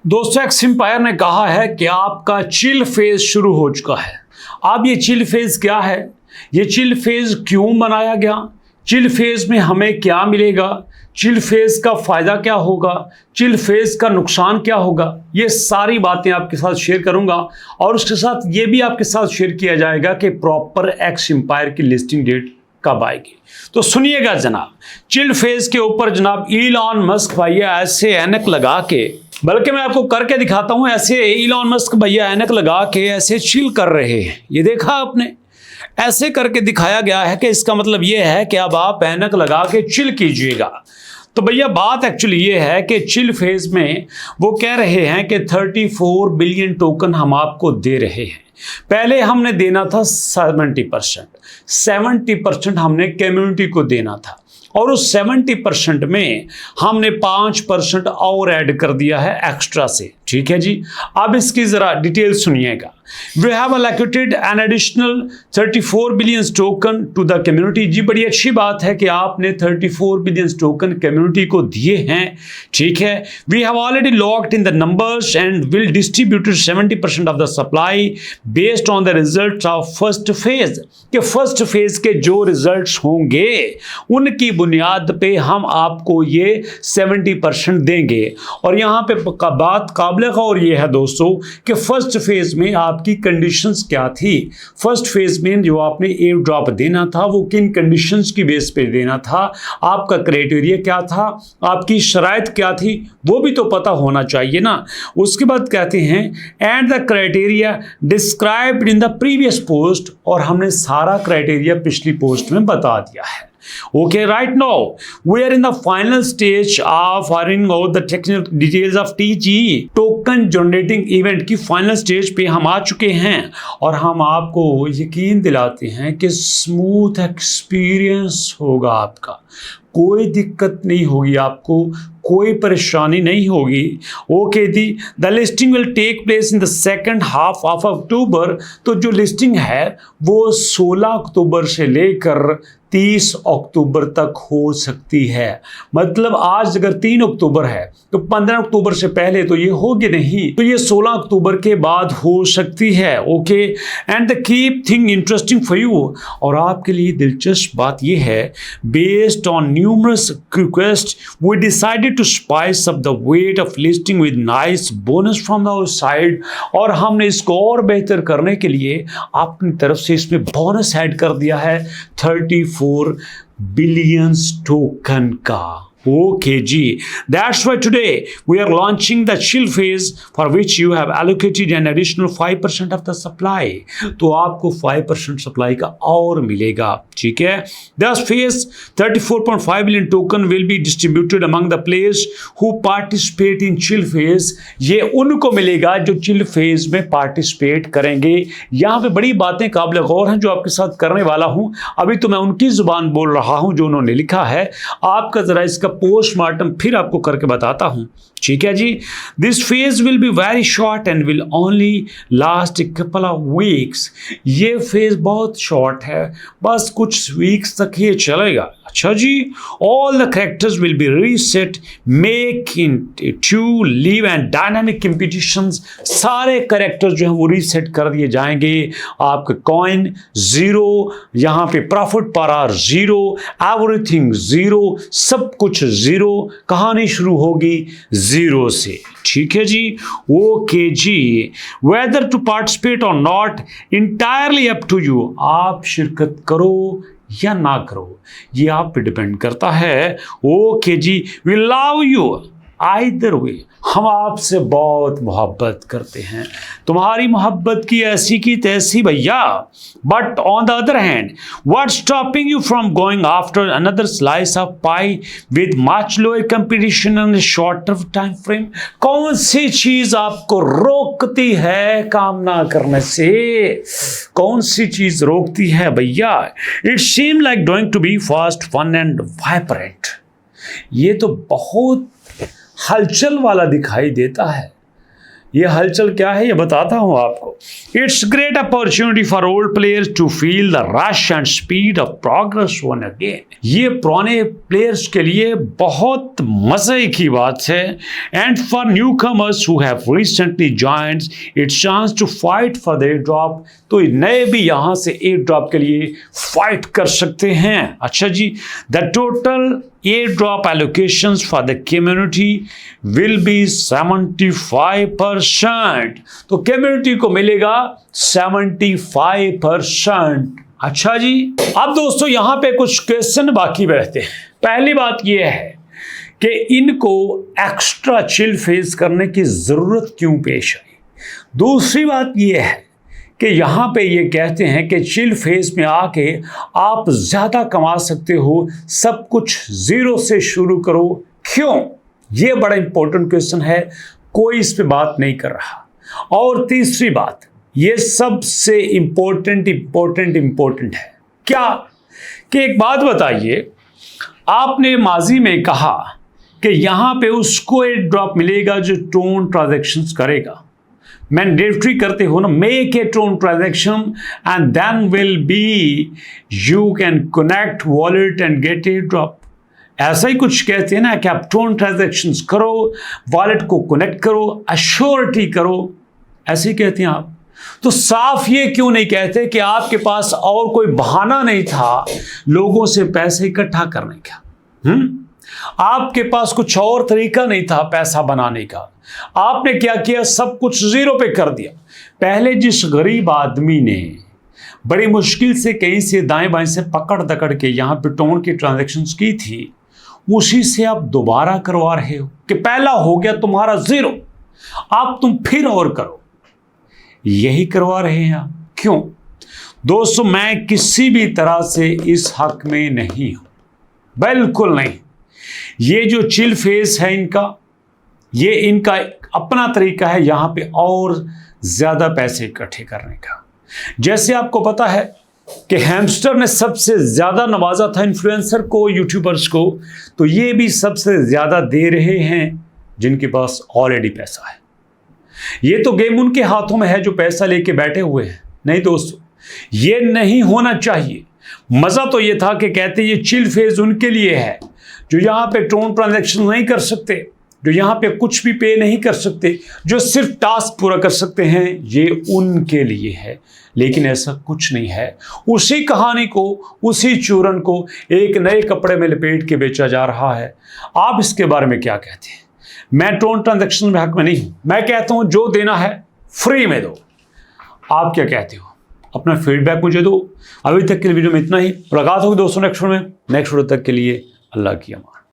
दोस्तों एक्सएम्पायर ने कहा है कि आपका चिल फेज शुरू हो चुका है। अब ये चिल फेज क्या है, ये चिल फेज क्यों बनाया गया, चिल फेज में हमें क्या मिलेगा, चिल फेज का फायदा क्या होगा, चिल फेज का नुकसान क्या होगा, ये सारी बातें आपके साथ शेयर करूंगा। और उसके साथ ये भी आपके साथ शेयर किया जाएगा कि प्रॉपर एक्सएम्पायर की लिस्टिंग डेट कब आएगी। तो सुनिएगा जनाब, चिल फेज के ऊपर जनाब इलॉन मस्क भैया ऐसे ऐनक लगा के, बल्कि मैं आपको करके दिखाता हूं, ऐसे इलॉन मस्क भैया ऐनक लगा के ऐसे चिल कर रहे हैं। ये देखा आपने, ऐसे करके दिखाया गया है कि इसका मतलब ये है कि अब आप ऐनक लगा के चिल कीजिएगा। तो भैया बात एक्चुअली ये है कि चिल फेज में वो कह रहे हैं कि 34 बिलियन टोकन हम आपको दे रहे हैं। पहले हमने देना था 70% हमने कम्युनिटी को देना था, और उस 70% में हमने 5% और ऐड कर दिया है एक्स्ट्रा से। ठीक है जी, अब इसकी जरा डिटेल सुनिएगा। We have allocated an additional 34 billion token to the community। जी बड़ी अच्छी बात है कि आपने 34 बिलियन टोकन कम्युनिटी को दिए हैं। ठीक है, we have already locked in the numbers and will distribute 70% of the supply based on the results of first phase। कि फर्स्ट फेज के जो रिजल्ट्स होंगे उनकी बुनियाद पे हम आपको ये 70% देंगे। और यहाँ पे बात काबिल गौर ये है दोस्तों कि फर्स्ट फेज में आपकी कंडीशंस क्या थी। फर्स्ट फेज में जो आपने एयर ड्रॉप देना था वो किन कंडीशंस की बेस पे देना था, आपका क्राइटेरिया क्या था, आपकी शराइत क्या थी, वो भी तो पता होना चाहिए ना। उसके बाद कहते हैं and the criteria described in the previous post, और हमने सारा क्राइटेरिया पिछली पोस्ट में बता दिया है। Okay, right now we are in the final stage of firing out the technical details of TGE token generating event की फाइनल स्टेज पे हम आ चुके हैं, और हम आपको यकीन दिलाते हैं कि स्मूथ एक्सपीरियंस होगा आपका, कोई दिक्कत नहीं होगी, आपको कोई परेशानी नहीं होगी। Okay the, the listing will take place in the second half of October. तो जो लिस्टिंग है वो 16 अक्टूबर से लेकर 30 अक्टूबर तक हो सकती है। मतलब आज अगर 3 अक्टूबर है तो 15 अक्टूबर से पहले तो ये होगी नहीं, तो ये 16 अक्टूबर के बाद हो सकती है। Okay, and the keep thing interesting for you, और आपके लिए दिलचस्प बात ये है, based on numerous request we decided to spice up the wait of listing with nice bonus from our side. और हमने इसको और बेहतर करने के लिए अपनी तरफ से इसमें बोनस ऐड कर दिया है 34 बिलियन टोकन का। Okay जी, that's why today we are launching the chill phase for which you have allocated an additional 5% of the supply। तो आपको 5% सप्लाई का और मिलेगा। ठीक है, this phase 34.5 billion token will be distributed among the players who participate in chill phase। ये उनको मिलेगा जो chill phase में participate करेंगे। यहाँ पे बड़ी बातें काबिल गौर हैं जो आपके साथ करने वाला हूँ। अभी तो मैं उनकी जुबान बोल रहा हूँ जो उन्होंने लिखा है, आपका जरा इसका पोस्टमार्टम फिर आपको करके बताता हूं। ठीक है जी, this phase will be very short and will only last a couple of weeks. ये फेज बहुत शॉर्ट है, बस कुछ वीक्स तक ये चलेगा। अच्छा जी, all the characters will be reset, make in to live and dynamic competitions. सारे कैरेक्टर्स जो हैं वो रीसेट कर दिए जाएंगे। आपका कॉइन जीरो, यहाँ पे profit per hour zero, everything zero, सब कुछ जीरो। कहानी शुरू होगी जीरो से। ठीक है जी, ओके जी, whether to participate or not entirely up to you. आप शिरकत करो या ना करो, ये आप पे डिपेंड करता है। ओके जी, we love you either way. हम आपसे बहुत मोहब्बत करते हैं, तुम्हारी मोहब्बत की ऐसी की तैसी भैया। But on the other hand, what stopping you from going after another slice of pi with much lower competition and shorter time frame. कौन सी चीज आपको रोकती है काम ना करने से? कौन सी चीज रोकती है भैया? It seem like going to be fast, fun and vibrant. ये तो बहुत हलचल वाला दिखाई देता है, ये हलचल क्या है ये बताता हूं आपको। It's great opportunity for old players to feel the rush and speed of progress one again. ये पुराने प्लेयर्स के लिए बहुत मजे की बात है। And for newcomers who have recently joined it's chance to fight for the airdrop. तो नए भी यहां से एयर ड्रॉप के लिए फाइट कर सकते हैं। अच्छा जी, the total airdrop allocations for the community will be 75%। तो community को मिलेगा 75%। अच्छा जी, अब दोस्तों यहां पे कुछ क्वेश्चन बाकी रहते हैं। पहली बात यह है कि इनको एक्स्ट्रा चिल फेस करने की जरूरत क्यों पेश आई। दूसरी बात यह है कि यहाँ पे ये कहते हैं कि चिल फेज में आके आप ज़्यादा कमा सकते हो, सब कुछ ज़ीरो से शुरू करो। क्यों? ये बड़ा इंपॉर्टेंट क्वेश्चन है, कोई इस पे बात नहीं कर रहा। और तीसरी बात, ये सबसे इंपॉर्टेंट है क्या कि एक बात बताइए, आपने माजी में कहा कि यहाँ पे उसको एक ड्रॉप मिलेगा जो टोन ट्रांजैक्शंस करेगा। मैंडेटरी करते हो ना, make a TON transaction and then will be you can connect wallet and get a drop. ऐसा ही कुछ कहते हैं ना कि आप टोन ट्रांजैक्शंस करो, वॉलेट को कनेक्ट करो, अश्योरिटी करो, ऐसे ही कहते हैं आप। तो साफ ये क्यों नहीं कहते कि आपके पास और कोई बहाना नहीं था लोगों से पैसे इकट्ठा करने का? आपके पास कुछ और तरीका नहीं था पैसा बनाने का। आपने क्या किया? सब कुछ जीरो पे कर दिया। पहले जिस गरीब आदमी ने बड़ी मुश्किल से कहीं से दाएं बाएं से पकड़ दकड़ के यहां पे टोन की ट्रांजैक्शंस की थी, उसी से आप दोबारा करवा रहे हो कि पहला हो गया तुम्हारा जीरो, आप तुम फिर और करो। यही करवा रहे हैं आप। क्यों? दोस्तों, मैं किसी भी तरह से इस हक में नहीं हूं, बिल्कुल नहीं। ये जो चिल फेस है इनका, ये इनका अपना तरीका है यहाँ पे और ज़्यादा पैसे इकट्ठे करने का। जैसे आपको पता है कि हैमस्टर ने सबसे ज़्यादा नवाजा था इन्फ्लुएंसर को, यूट्यूबर्स को, तो ये भी सबसे ज़्यादा दे रहे हैं जिनके पास ऑलरेडी पैसा है। ये तो गेम उनके हाथों में है जो पैसा लेके बैठे हुए हैं। नहीं दोस्तों, ये नहीं होना चाहिए। मज़ा तो ये था कि कहते ये चिल फेज उनके लिए है जो यहाँ पे टोन ट्रांजैक्शन नहीं कर सकते, जो यहाँ पे कुछ भी पे नहीं कर सकते, जो सिर्फ टास्क पूरा कर सकते हैं, ये उनके लिए है। लेकिन ऐसा कुछ नहीं है। उसी कहानी को, उसी चूरन को एक नए कपड़े में लपेट के बेचा जा रहा है। आप इसके बारे में क्या कहते हैं? मैं टोन ट्रांजैक्शन में हक में नहीं हूं। मैं कहता हूं जो देना है फ्री में दो। आप क्या कहते हो? अपना फीडबैक मुझे दो। अभी तक के वीडियो में इतना ही। मुलाकात होगी दोस्तों नेक्स्ट वीडियो में। नेक्स्ट वीडियो तक के लिए अल्लाह की अमान।